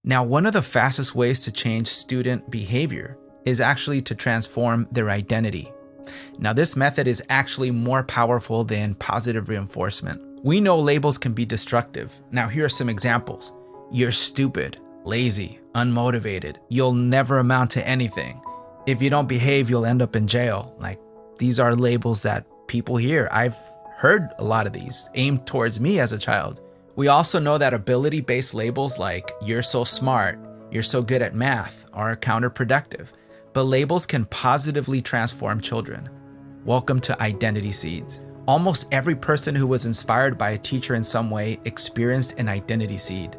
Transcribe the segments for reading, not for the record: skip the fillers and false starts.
Now, one of the fastest ways to change student behavior is actually to transform their identity. Now, this method is actually more powerful than positive reinforcement. We know labels can be destructive. Now, here are some examples. You're stupid, lazy, unmotivated. You'll never amount to anything. If you don't behave, you'll end up in jail. Like, these are labels that people hear. I've heard a lot of these aimed towards me as a child. We also know that ability-based labels like "you're so smart," "you're so good at math" are counterproductive, but labels can positively transform children. Welcome to Identity Seeds. Almost every person who was inspired by a teacher in some way experienced an identity seed.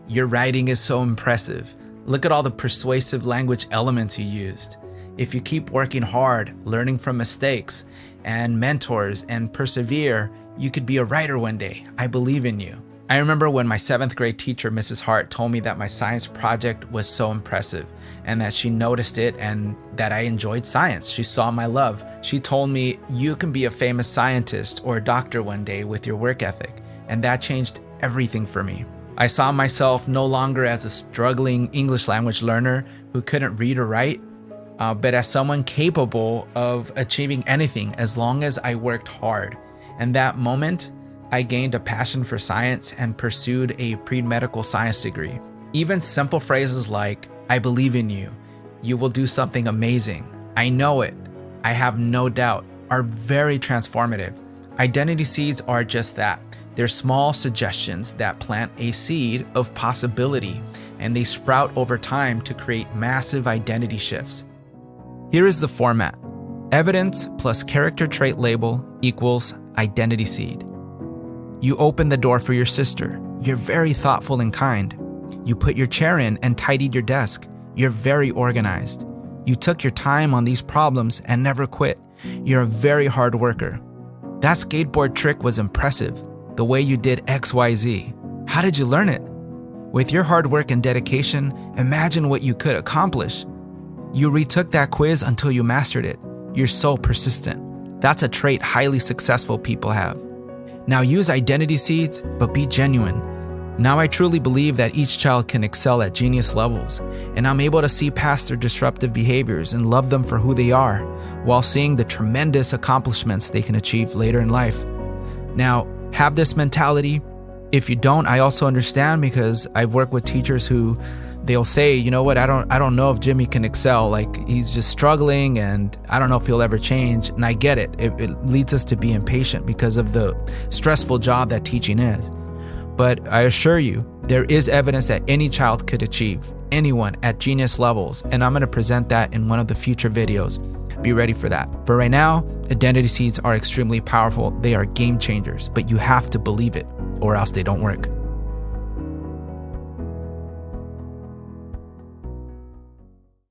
Your writing is so impressive. Look at all the persuasive language elements you used. If you keep working hard, learning from mistakes, and mentors, and persevere, you could be a writer one day. I believe in you. I remember when my 7th grade teacher, Mrs. Hart, told me that my science project was so impressive and that she noticed it and that I enjoyed science. She saw my love. She told me, "You can be a famous scientist or a doctor one day with your work ethic." And that changed everything for me. I saw myself no longer as a struggling English language learner who couldn't read or write, but as someone capable of achieving anything as long as I worked hard. And that moment, I gained a passion for science and pursued a pre-medical science degree. Even simple phrases like, "I believe in you," "You will do something amazing," "I know it," "I have no doubt," are very transformative. Identity seeds are just that. They're small suggestions that plant a seed of possibility, and they sprout over time to create massive identity shifts. Here is the format. Evidence plus character trait label equals identity seed. You open the door for your sister. You're very thoughtful and kind. You put your chair in and tidied your desk. You're very organized. You took your time on these problems and never quit. You're a very hard worker. That skateboard trick was impressive. The way you did XYZ. How did you learn it? With your hard work and dedication, imagine what you could accomplish. You retook that quiz until you mastered it. You're so persistent. That's a trait highly successful people have. Now use identity seeds, but be genuine. Now I truly believe that each child can excel at genius levels, and I'm able to see past their disruptive behaviors and love them for who they are, while seeing the tremendous accomplishments they can achieve later in life. Now, have this mentality. If you don't, I also understand, because I've worked with teachers who they'll say, "You know what, I don't know if Jimmy can excel. Like, he's just struggling and I don't know if he'll ever change." And I get it. It leads us to be impatient because of the stressful job that teaching is. But I assure you, there is evidence that any child could achieve, anyone at genius levels. And I'm going to present that in one of the future videos. Be ready for that. For right now, identity seeds are extremely powerful. They are game changers, but you have to believe it or else they don't work.